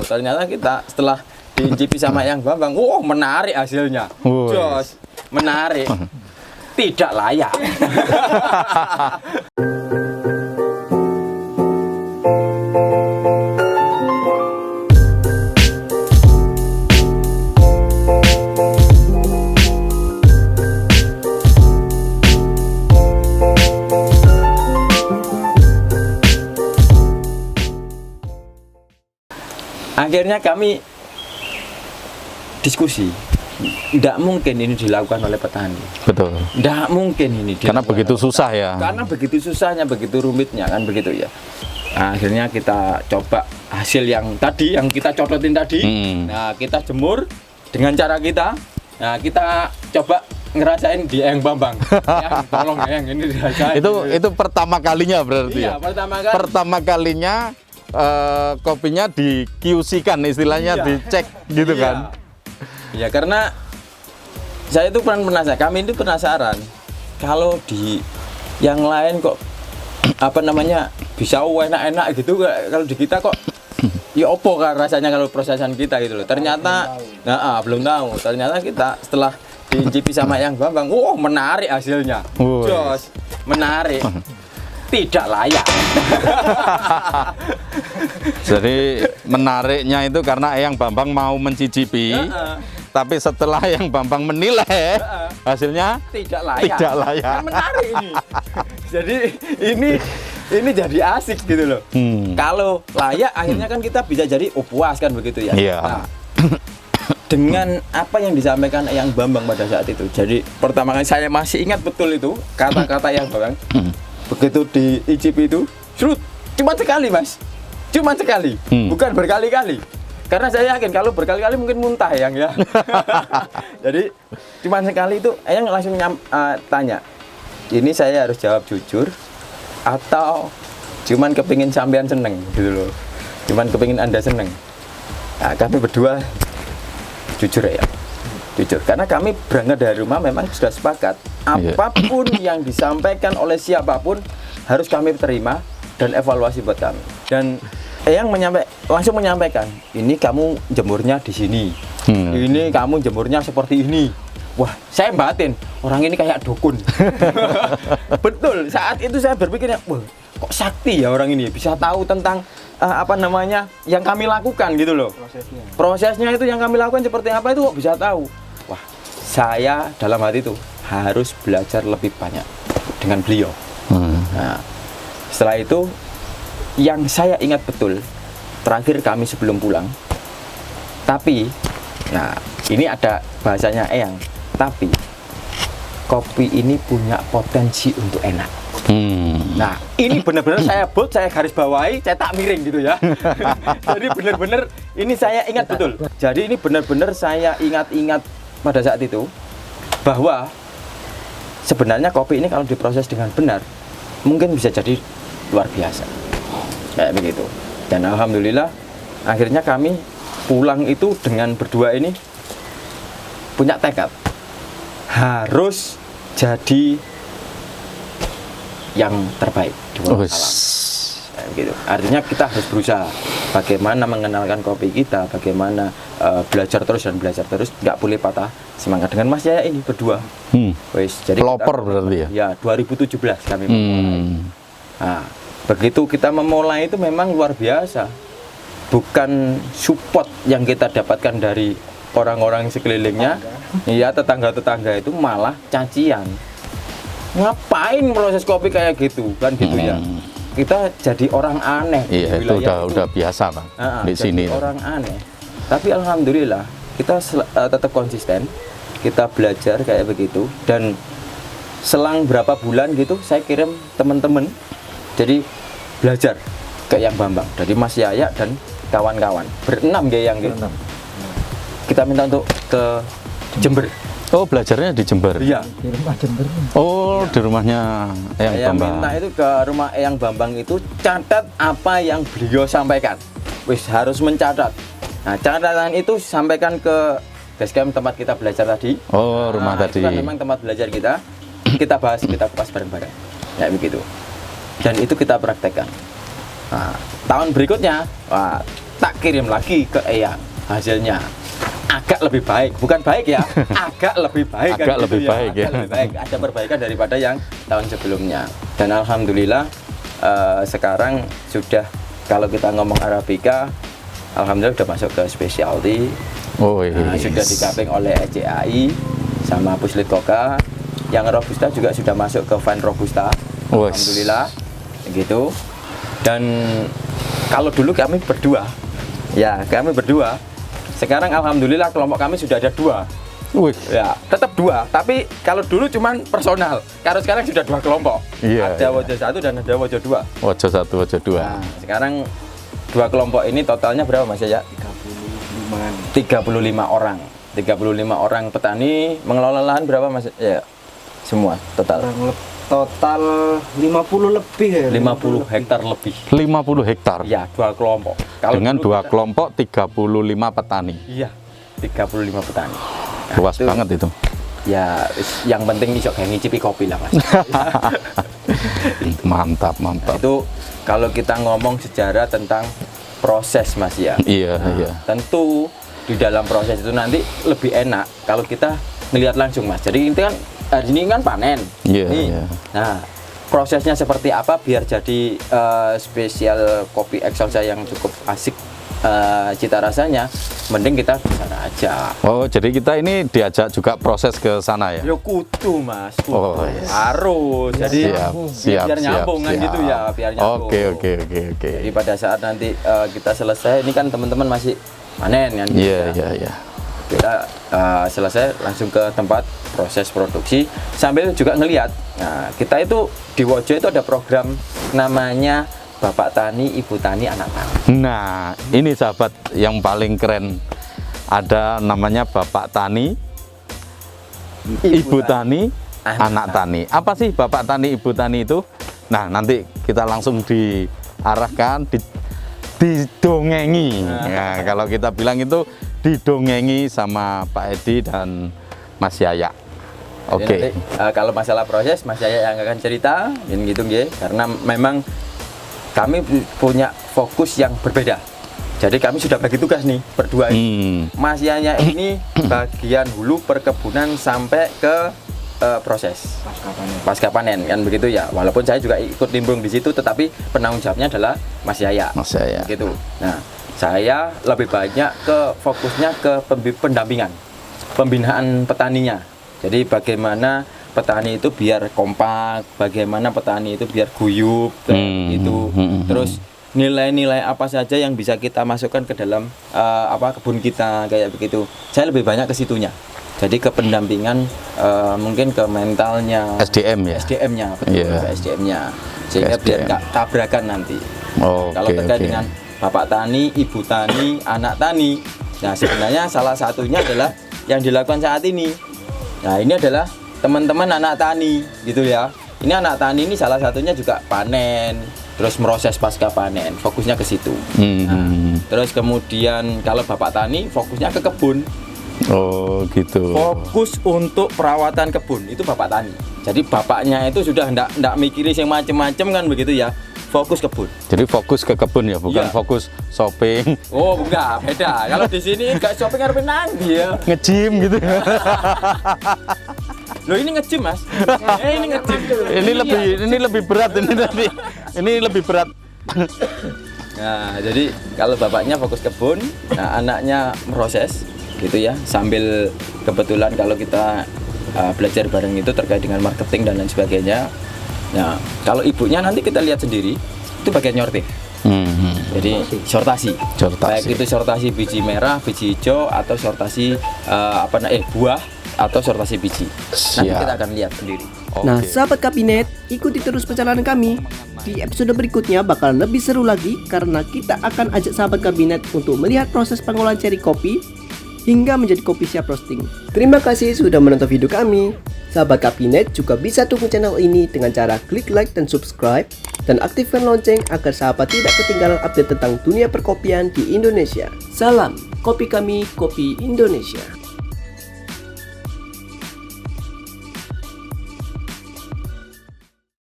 ternyata kita setelah diincipi sama Eyang Bambang, menarik hasilnya. Jos, menarik. Tidak layak. Akhirnya kami diskusi, tidak mungkin ini dilakukan oleh petani. Betul. Tidak mungkin ini. Karena begitu susah ya. Karena begitu susahnya, begitu rumitnya kan begitu ya. Nah, akhirnya kita coba hasil yang tadi, yang kita codotin tadi. Nah, kita jemur dengan cara kita. Nah, kita coba ngerasain di Eyang Bambang. Ya, tolong Eyang ini dirasain. Itu pertama kalinya berarti iya, ya. Pertama kalinya kopinya di QC-kan istilahnya, iya, dicek gitu iya. kan. Ya karena saya itu penasaran, kami itu penasaran kalau di yang lain kok bisa enak-enak gitu, kalau di kita kok ya opo kan rasanya kalau prosesan kita gitu loh. Ternyata belum tahu. Ternyata kita setelah diincipi sama Eyang Bambang, menarik hasilnya. Jos, menarik. Tidak layak. Jadi menariknya itu karena Eyang Bambang mau mencicipi, tapi setelah Eyang Bambang menilai, hasilnya tidak layak. Tidak layak. Kan menarik ini. Jadi ini jadi asik gitu loh. Kalau layak akhirnya kan kita bisa jadi puas kan begitu ya. Iya. Nah, dengan apa yang disampaikan Eyang Bambang pada saat itu. Jadi pertama kali saya masih ingat betul itu kata-kata Eyang Bambang. Begitu diicipi itu, cuma sekali mas, cuma sekali, bukan berkali-kali. Karena saya yakin kalau berkali-kali mungkin muntah Eyang ya. Jadi cuma sekali itu Eyang langsung tanya, ini saya harus jawab jujur atau cuman kepingin sampean seneng gitu loh, cuman kepingin Anda seneng. Nah, kami berdua jujur ya, jujur. Karena kami berangkat dari rumah memang sudah sepakat apapun yang disampaikan oleh siapapun harus kami terima dan evaluasi buat kami. Dan Eyang langsung menyampaikan, ini kamu jemurnya di sini, ini kamu jemurnya seperti ini. Wah, saya batin, orang ini kayak dukun. Betul, saat itu saya berpikirnya, wah, kok sakti ya orang ini bisa tahu tentang yang kami lakukan gitu loh. Prosesnya itu yang kami lakukan seperti apa itu kok bisa tahu. Wah, saya dalam hati itu harus belajar lebih banyak dengan beliau. Nah, setelah itu yang saya ingat betul terakhir kami sebelum pulang, tapi nah ini ada bahasanya Eyang, tapi kopi ini punya potensi untuk enak. Nah ini benar-benar saya garis bawahi, saya tak miring gitu ya. Jadi benar-benar ini saya ingat betul. Jadi ini benar-benar saya ingat-ingat pada saat itu bahwa sebenarnya kopi ini kalau diproses dengan benar mungkin bisa jadi luar biasa kayak begitu. Dan alhamdulillah akhirnya kami pulang itu dengan berdua ini punya tekad harus jadi yang terbaik di alam. Gitu. Artinya kita harus berusaha bagaimana mengenalkan kopi kita, bagaimana belajar terus, nggak boleh patah semangat. Dengan Mas Yaya ini berdua. Jadi pelopor berarti ya? Ya, 2017 kami memulai. Nah, begitu kita memulai itu memang luar biasa. Bukan support yang kita dapatkan dari orang-orang sekelilingnya, ya tetangga-tetangga itu malah cacian. Ngapain proses kopi kayak gitu kan gitu ya. Kita jadi orang aneh. Iya, itu udah biasa Pak di sini. Orang aneh. Tapi alhamdulillah kita tetap konsisten. Kita belajar kayak begitu dan selang berapa bulan gitu saya kirim teman-teman jadi belajar ke Eyang Bambang dari Mas Yaya dan kawan-kawan berenam kayak yang gitu. Kita minta untuk ke Jember. Oh, belajarnya di Jember? Iya. Di rumah Jember. Oh, di rumahnya Eyang Bambang. Minta itu ke rumah Eyang Bambang itu catat apa yang beliau sampaikan. Wis harus mencatat. Nah, catatan itu sampaikan ke basecamp tempat kita belajar tadi. Oh, rumah tadi. Itu kan memang tempat belajar kita. Kita bahas, kita kupas bareng-bareng. Ya begitu. Dan itu kita praktekkan. Nah, tahun berikutnya, tak kirim lagi ke Eyang. Hasilnya agak lebih baik, bukan baik ya, agak lebih baik. Agak kan lebih gitu baik ya. Agak lebih baik. Ada perbaikan daripada yang tahun sebelumnya. Dan alhamdulillah sekarang sudah, kalau kita ngomong Arabica, alhamdulillah sudah masuk ke specialty. Sudah di-cupping oleh ECAI sama Puslit Koka. Yang Robusta juga sudah masuk ke Van Robusta. Alhamdulillah gitu. Dan kalau dulu kami berdua, sekarang alhamdulillah kelompok kami sudah ada 2. Ya, tetap 2. Tapi kalau dulu cuman personal. Kalau sekarang sudah 2 kelompok. Ada Wojo 1 dan ada Wojo 2. Wojo 1, Wojo 2. Nah, sekarang 2 kelompok ini totalnya berapa Mas ya? 35 orang. 35 orang petani mengelola lahan berapa Mas? Ya, semua total. Total 50 lebih ya. 50 hektar lebih. 50 hektar. Ya, 2 kelompok. Dengan 2 kelompok 35 petani. Iya, 35 petani. Nah, luas banget itu. Ya, yang penting iso kayak ngicipi kopi lah Mas. Mantap. Itu kalau kita ngomong sejarah tentang proses Mas ya. Iya. Tentu di dalam proses itu nanti lebih enak kalau kita melihat langsung Mas. Jadi ini kan hari ini kan panen. Iya. Nah, prosesnya seperti apa biar jadi spesial kopi Excelsa yang cukup asik cita rasanya, mending kita di sana aja. Oh, jadi kita ini diajak juga proses ke sana ya? Yo kudu Mas, kudu. Oh, yes. Harus. Jadi siap, biar nyambung kan gitu ya, biar nyambung. Oke. Jadi pada saat nanti kita selesai, ini kan teman-teman masih panen kan? Iya. Kita selesai langsung ke tempat proses produksi sambil juga ngelihat. Nah, kita itu di Wojo itu ada program namanya Bapak Tani, Ibu Tani, Anak Tani. Nah, ini sahabat yang paling keren. Ada namanya Bapak Tani, Ibu Tani, Anak Tani. Apa sih Bapak Tani, Ibu Tani itu? Nah, nanti kita langsung diarahkan, didongengi. Nah, kalau kita bilang itu didongengi sama Pak Edi dan Mas Yaya. Oke. Kalau masalah proses, Mas Yaya yang akan cerita, gitu nggih. Karena memang kami punya fokus yang berbeda. Jadi kami sudah bagi tugas nih berdua. Mas Yaya ini bagian hulu perkebunan sampai ke proses pasca panen kan begitu ya. Walaupun saya juga ikut nimbrung di situ, tetapi penanggung jawabnya adalah Mas Yaya. Gitu. Nah, saya lebih banyak ke fokusnya ke pendampingan, pembinaan petaninya. Jadi bagaimana petani itu biar kompak, bagaimana petani itu biar guyup, gitu. Terus nilai-nilai apa saja yang bisa kita masukkan ke dalam kebun kita kayak begitu. Saya lebih banyak ke situnya. Jadi ke pendampingan, mungkin ke mentalnya, SDM-nya, betul, ke SDM-nya, sehingga biar nggak tabrakan nanti. Kalau terkait dengan Bapak Tani, Ibu Tani, Anak Tani, nah sebenarnya salah satunya adalah yang dilakukan saat ini. Nah ini adalah teman-teman anak tani gitu ya. Ini anak tani ini salah satunya juga panen, terus proses pasca panen, fokusnya ke situ. Nah, terus kemudian kalau Bapak Tani fokusnya ke kebun. Oh gitu. Fokus untuk perawatan kebun itu Bapak Tani. Jadi bapaknya itu sudah ndak mikirin yang macem-macem kan begitu ya. Fokus kebun. Jadi fokus ke kebun ya, bukan fokus shopping. Oh, enggak, beda. Kalau di sini enggak shopping harus nang dia. Nge-gym gitu. Loh ini nge-gym Mas. Ini nge-gym. Ini lebih berat ini lebih berat. Nah, jadi kalau bapaknya fokus kebun, nah anaknya proses gitu ya. Sambil kebetulan kalau kita belajar bareng itu terkait dengan marketing dan lain sebagainya. Nah, kalau ibunya nanti kita lihat sendiri, itu bagian nyortir. Jadi sortasi. Baik itu sortasi biji merah, biji hijau, atau sortasi buah atau sortasi biji. Nanti kita akan lihat sendiri. Nah, sahabat kabinet, ikuti terus perjalanan kami. Di episode berikutnya bakal lebih seru lagi karena kita akan ajak sahabat kabinet untuk melihat proses pengolahan ceri kopi hingga menjadi kopi siap roasting. Terima kasih sudah menonton video kami. Sahabat kabinet juga bisa dukung channel ini dengan cara klik like dan subscribe dan aktifkan lonceng agar sahabat tidak ketinggalan update tentang dunia perkopian di Indonesia. Salam, kopi kami, kopi Indonesia.